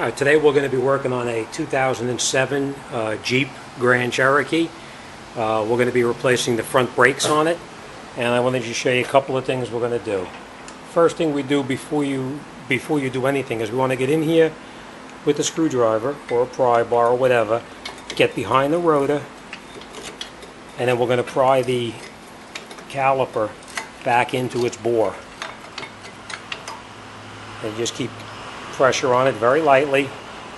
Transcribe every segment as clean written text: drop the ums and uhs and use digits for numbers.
Today we're going to be working on a 2007 Jeep Grand Cherokee. We're going to be replacing the front brakes on it, and I wanted to show you a couple of things we're going to do. First thing we do before you do anything is we want to get in here with a screwdriver or a pry bar or whatever, get behind the rotor, and then we're going to pry the caliper back into its bore. And just keep pressure on it very lightly.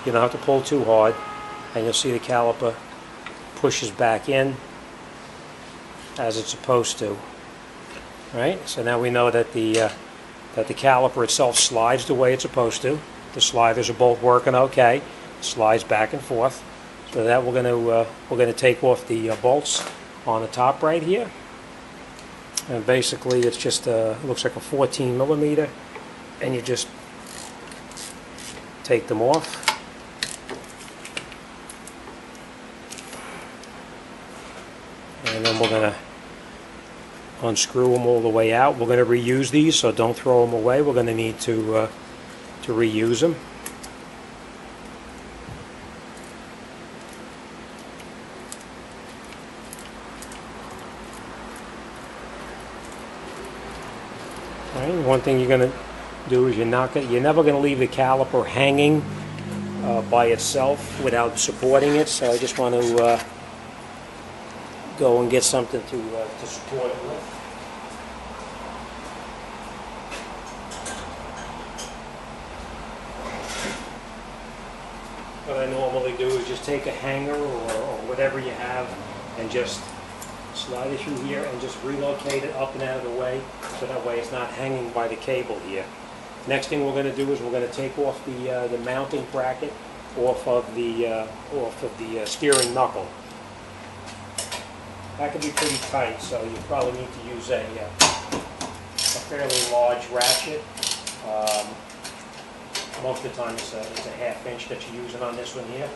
You don't have to pull too hard, and you'll see the caliper pushes back in as it's supposed to. Right? So now we know that the caliper itself slides the way it's supposed to. The sliders are both working okay. It slides back and forth. So that we're going to take off the bolts on the top right here, and basically it's just looks like a 14 millimeter, and you just take them off. And then we're going to unscrew them all the way out. We're going to reuse these, so don't throw them away. We're going to need to reuse them. All right, one thing you're going to do is you're never going to leave the caliper hanging by itself without supporting it. So I just want to go and get something to support it with. What I normally do is just take a hanger or whatever you have and just slide it through here and just relocate it up and out of the way, so that way it's not hanging by the cable here. Next thing we're going to do is we're going to take off the mounting bracket off of the steering knuckle. That can be pretty tight, so you probably need to use a fairly large ratchet. Most of the time it's a ½ inch that you're using on this one here.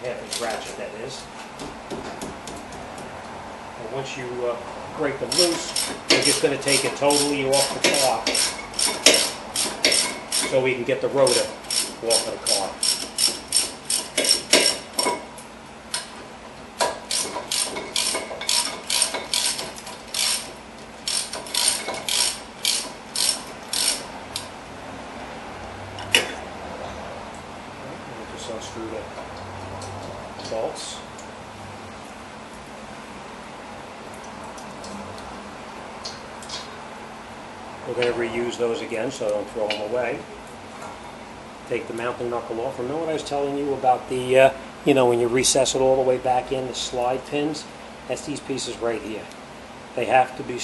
½ inch ratchet, that is. And once you break them loose, you're just going to take it totally off the car, so we can get the rotor off of the car. Just unscrew the bolts. We're going to reuse those again, so don't throw them away. Take the mounting knuckle off. Remember what I was telling you about the, when you recess it all the way back in, the slide pins? That's these pieces right here. They have to be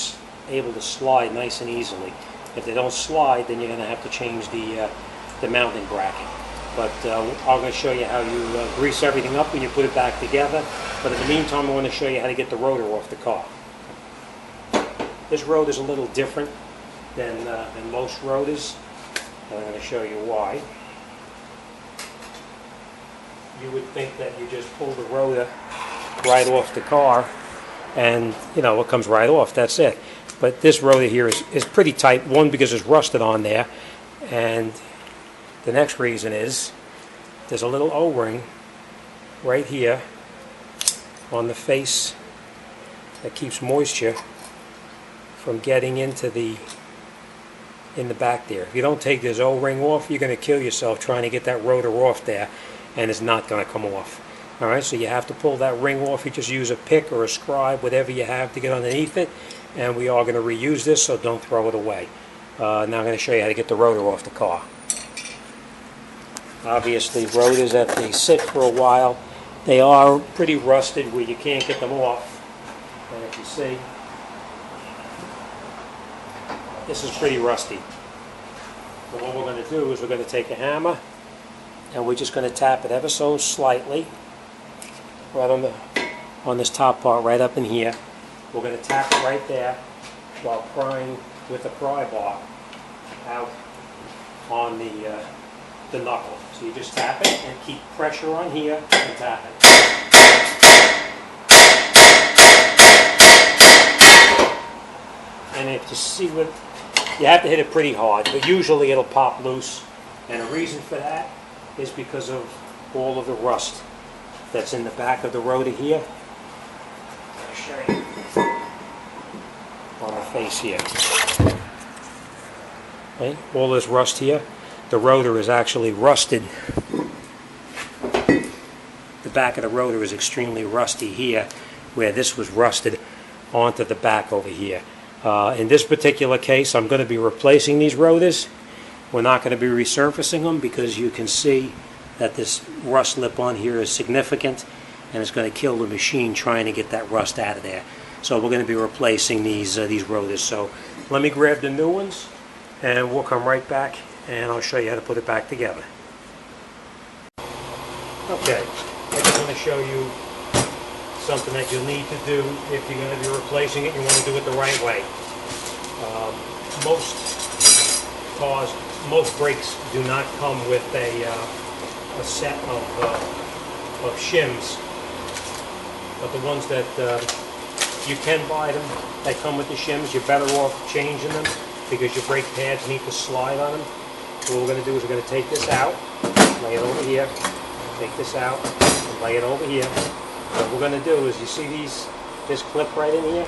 able to slide nice and easily. If they don't slide, then you're going to have to change the mounting bracket. But I'm going to show you how you grease everything up when you put it back together. But in the meantime, I want to show you how to get the rotor off the car. This rotor is a little different than most rotors, and I'm going to show you why. You would think that you just pull the rotor right off the car and it comes right off, that's it. But this rotor here is pretty tight, one because it's rusted on there, and the next reason is there's a little O-ring right here on the face that keeps moisture from getting into in the back there. If you don't take this O-ring off, you're going to kill yourself trying to get that rotor off there, and it's not going to come off. Alright, so you have to pull that ring off. You just use a pick or a scribe, whatever you have to get underneath it, and we are going to reuse this, so don't throw it away. Now I'm going to show you how to get the rotor off the car. Obviously, rotors, that they sit for a while, they are pretty rusted where you can't get them off. And if you see, this is pretty rusty. But what we're going to do is we're going to take a hammer, and we're just going to tap it ever so slightly right on this top part right up in here. We're going to tap it right there while prying with the pry bar out on the knuckle. So you just tap it and keep pressure on here and tap it. And if you see what, you have to hit it pretty hard, but usually it'll pop loose And the reason for that is because of all of the rust that's in the back of the rotor here. I'll show you on the face here. Okay, all this rust here, the rotor is actually rusted. The back of the rotor is extremely rusty here, where this was rusted onto the back over here. In this particular case, I'm going to be replacing these rotors. We're not going to be resurfacing them because you can see that this rust lip on here is significant, and it's going to kill the machine trying to get that rust out of there. So we're going to be replacing these rotors. So let me grab the new ones, and we'll come right back, and I'll show you how to put it back together. Okay, I just want to show you something that you'll need to do if you're going to be replacing it. You want to do it the right way. Most brakes do not come with a set of shims, but the ones that you can buy them that come with the shims, you're better off changing them because your brake pads need to slide on them. So what we're going to do is we're going to take this out, lay it over here, take this out, and lay it over here. What we're going to do is, you see this clip right in here?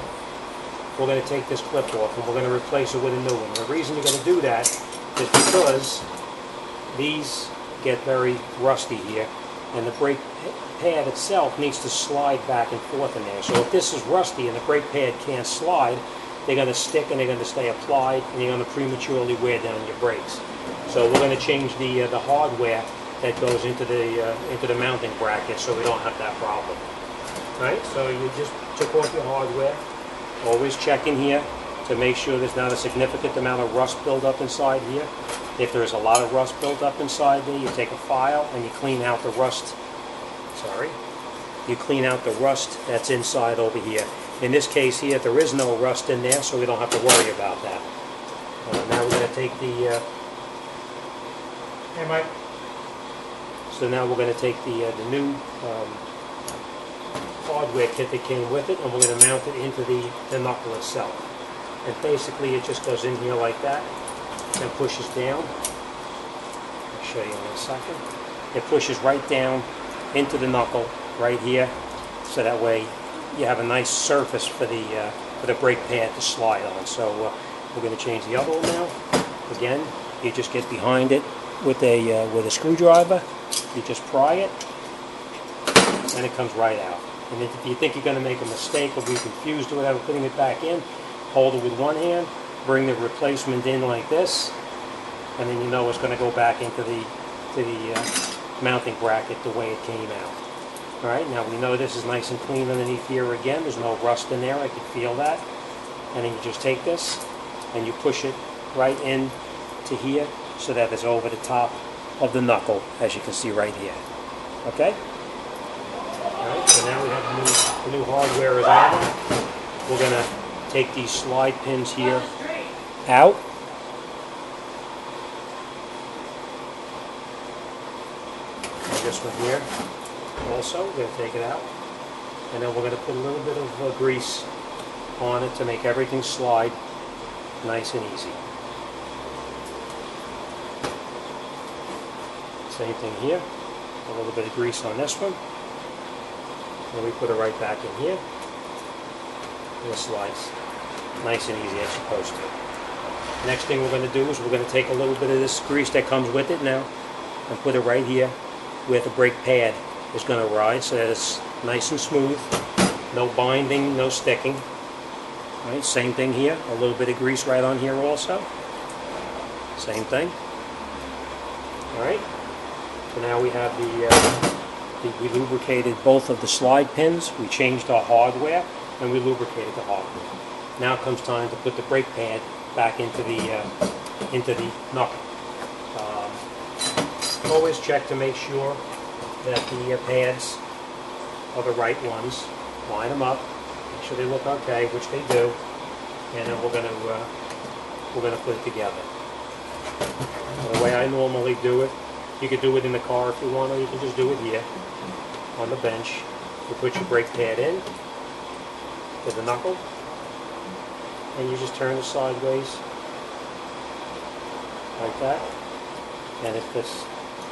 We're going to take this clip off and we're going to replace it with a new one. The reason you're going to do that is because these get very rusty here, and the brake pad itself needs to slide back and forth in there. So if this is rusty and the brake pad can't slide, they're going to stick and they're going to stay applied, and you're going to prematurely wear down your brakes. So we're going to change the hardware that goes into the mounting bracket, so we don't have that problem. Right? So you just took off your hardware. Always check in here to make sure there's not a significant amount of rust buildup inside here. If there is a lot of rust built up inside there, you take a file and you clean out the rust. You clean out the rust that's inside over here. In this case here, there is no rust in there, so we don't have to worry about that. Now we're going to take the... Hey, Mike. So now we're going to take the new hardware kit that came with it, and we're going to mount it into the knuckle itself. And basically it just goes in here like that and pushes down. I'll show you in a second. It pushes right down into the knuckle right here, so that way you have a nice surface for the brake pad to slide on. So we're going to change the other one now. Again, you just get behind it with a screwdriver. You just pry it, and it comes right out. And if you think you're going to make a mistake or be confused or whatever putting it back in, hold it with one hand, bring the replacement in like this, and then you know it's going to go back into the mounting bracket the way it came out. Alright, now we know this is nice and clean underneath here again. There's no rust in there. I can feel that. And then you just take this and you push it right in to here so that it's over the top of the knuckle, as you can see right here. Okay? Alright, so now we have the new hardware is on. We're going to take these slide pins here out. And this one here also, we're going to take it out. And then we're going to put a little bit of grease on it to make everything slide nice and easy. Same thing here. A little bit of grease on this one. And we put it right back in here. And it slides nice and easy as supposed to. Next thing we're going to do is we're going to take a little bit of this grease that comes with it now and put it right here where the brake pad is going to ride, so that it's nice and smooth, no binding, no sticking. All right, same thing here, a little bit of grease right on here also. Same thing. All right, so now we have we lubricated both of the slide pins, we changed our hardware, and we lubricated the hardware. Now it comes time to put the brake pad back into the knuckle. Always check to make sure that the pads are the right ones. Line them up, make sure they look okay, which they do, and then we're going to put it together. The way I normally do it, you could do it in the car if you want, or you can just do it here on the bench. You put your brake pad in to the knuckle, and you just turn it sideways like that. and it fits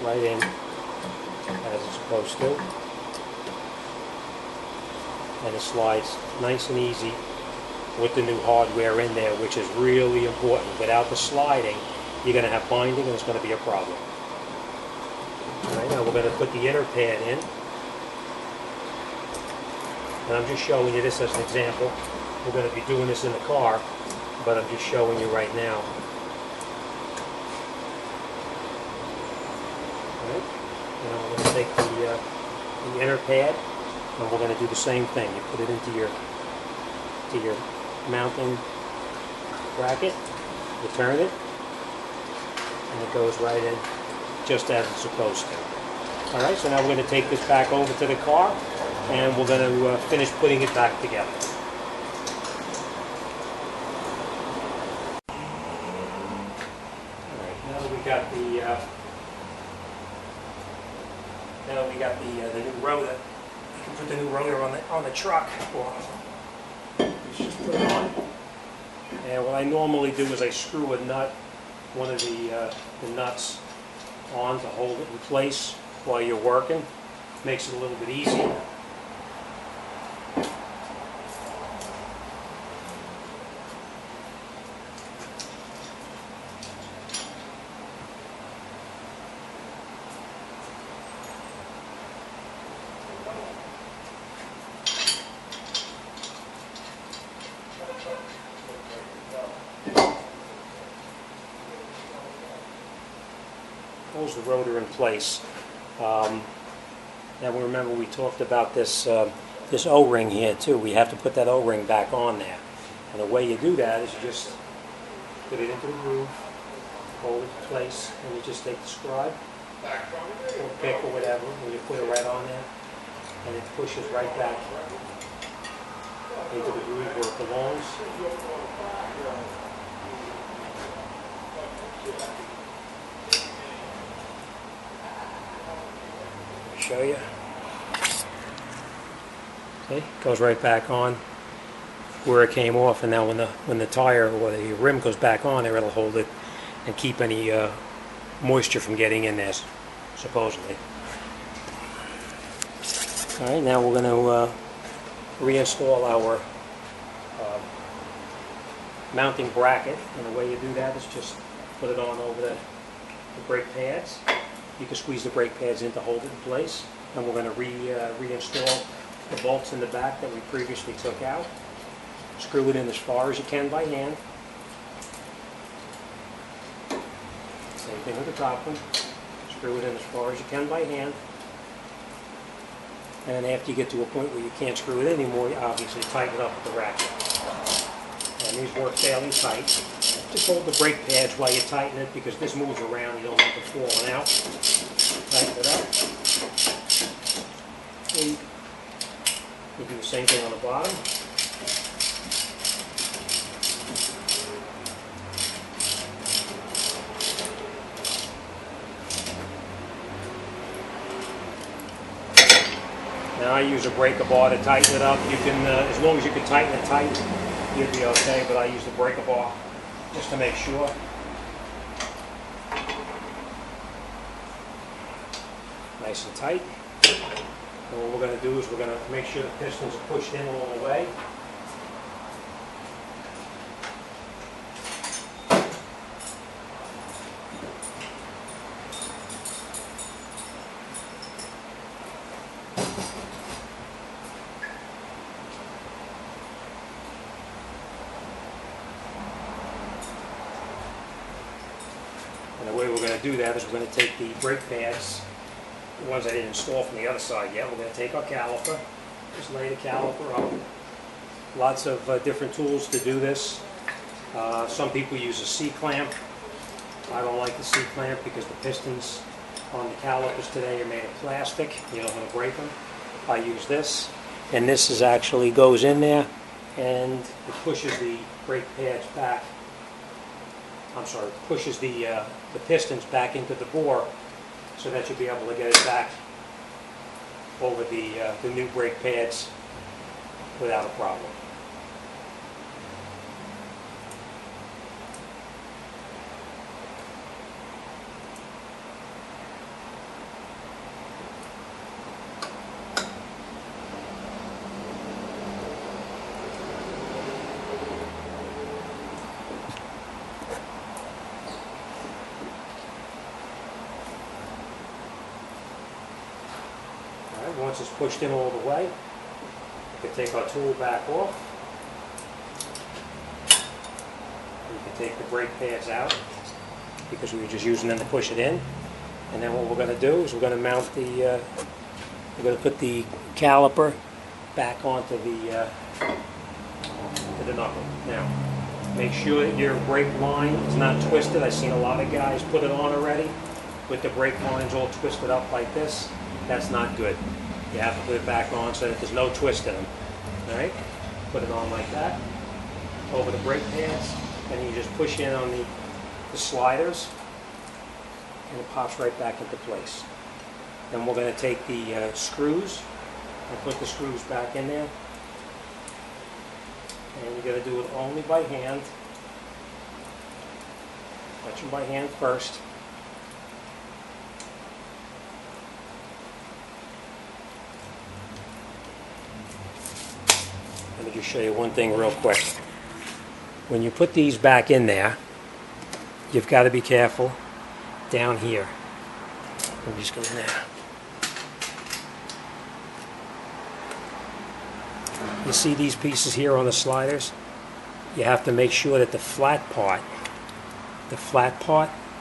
right in as it's supposed to, and it slides nice and easy with the new hardware in there, which is really important. Without the sliding, you're going to have binding and it's going to be a problem. Alright, now we're going to put the inner pad in, and I'm just showing you this as an example. We're going to be doing this in the car, but I'm just showing you right now. Alright, now we're going to take the inner pad, and we're going to do the same thing. You put it into your mounting bracket, you turn it, and it goes right in just as it's supposed to. Alright, so now we're going to take this back over to the car, and we're going to finish putting it back together. Alright, now that we got the new rotor, you can put the new rotor on the truck. Let's just put it on. And what I normally do is I screw a nut, one of the nuts, on to hold it in place while you're working. Makes it a little bit easier. Holds the rotor in place. Now remember we talked about this this O-ring here too. We have to put that O-ring back on there. And the way you do that is you just put it into the groove, hold it in place, and you just take the scribe or pick or whatever, and you put it right on there, and it pushes right back into the groove where it belongs. Show you. Okay, goes right back on where it came off, and now when the tire or the rim goes back on there, it'll hold it and keep any moisture from getting in there, supposedly. All right, now we're going to reinstall our mounting bracket, and the way you do that is just put it on over the brake pads. You can squeeze the brake pads in to hold it in place, and we're going to reinstall the bolts in the back that we previously took out. Screw it in as far as you can by hand. Same thing with the top one. Screw it in as far as you can by hand. And then after you get to a point where you can't screw it anymore, you obviously tighten it up with the ratchet. And these work fairly tight. Just hold the brake pads while you tighten it, because this moves around, you don't want it falling out. Tighten it up. And you do the same thing on the bottom. Now I use a breaker bar to tighten it up. You can, as long as you can tighten it tight, you'll be okay, but I use the breaker bar just to make sure. Nice and tight. And what we're going to do is we're going to make sure the pistons are pushed in all the way. And the way we're going to do that is we're going to take the brake pads, the ones I didn't install from the other side yet. We're going to take our caliper, just lay the caliper up. Lots of different tools to do this. Some people use a C-clamp. I don't like the C-clamp because the pistons on the calipers today are made of plastic. You don't want to break them. I use this, and this is actually goes in there, and it pushes the brake pads back. I'm sorry, pushes the pistons back into the bore, so that you'll be able to get it back over the new brake pads without a problem. once it's pushed in all the way, we can take our tool back off. We can take the brake pads out because we were just using them to push it in. And then what we're going to do is we're going to mount the, we're going to put the caliper back onto the knuckle. Now, make sure that your brake line is not twisted. I've seen a lot of guys put it on already with the brake lines all twisted up like this. That's not good. You have to put it back on so that there's no twist in them. All right? Put it on like that over the brake pads, and you just push in on the sliders, and it pops right back into place. Then we're going to take the screws and put the screws back in there. And you're going to do it only by hand. Touch them by hand first. Let me just show you one thing real quick. When you put these back in there, you've got to be careful down here. Let me just go in there. You see these pieces here on the sliders? You have to make sure that the flat part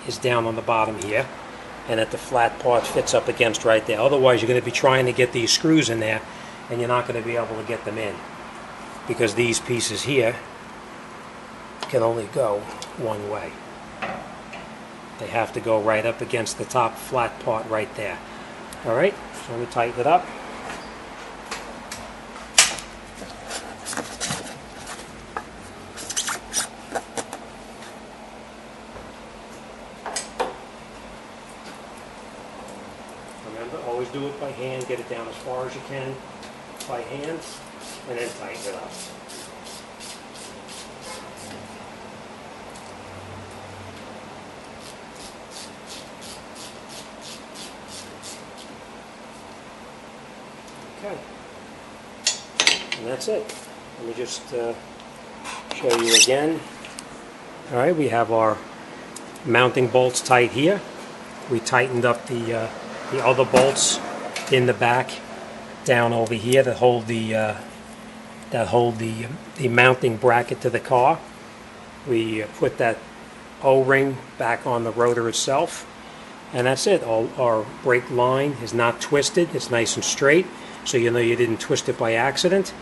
is down on the bottom here, and that the flat part fits up against right there. Otherwise, you're going to be trying to get these screws in there, and you're not going to be able to get them in, because these pieces here can only go one way. They have to go right up against the top flat part right there. All right, so let me tighten it up. Remember, always do it by hand. Get it down as far as you can by hand, and then tighten it up. Okay, and that's it. Let me just show you again. All right, we have our mounting bolts tight here. We tightened up the other bolts in the back down over here that hold the mounting bracket to the car. We put that O-ring back on the rotor itself, and that's it. Our brake line is not twisted. It's nice and straight, so you know you didn't twist it by accident.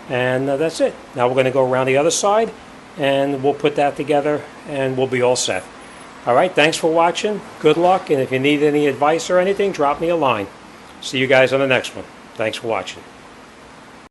And that's it. Now we're going to go around the other side, and we'll put that together, and we'll be all set. All right, thanks for watching. Good luck, and if you need any advice or anything, drop me a line. See you guys on the next one. Thanks for watching.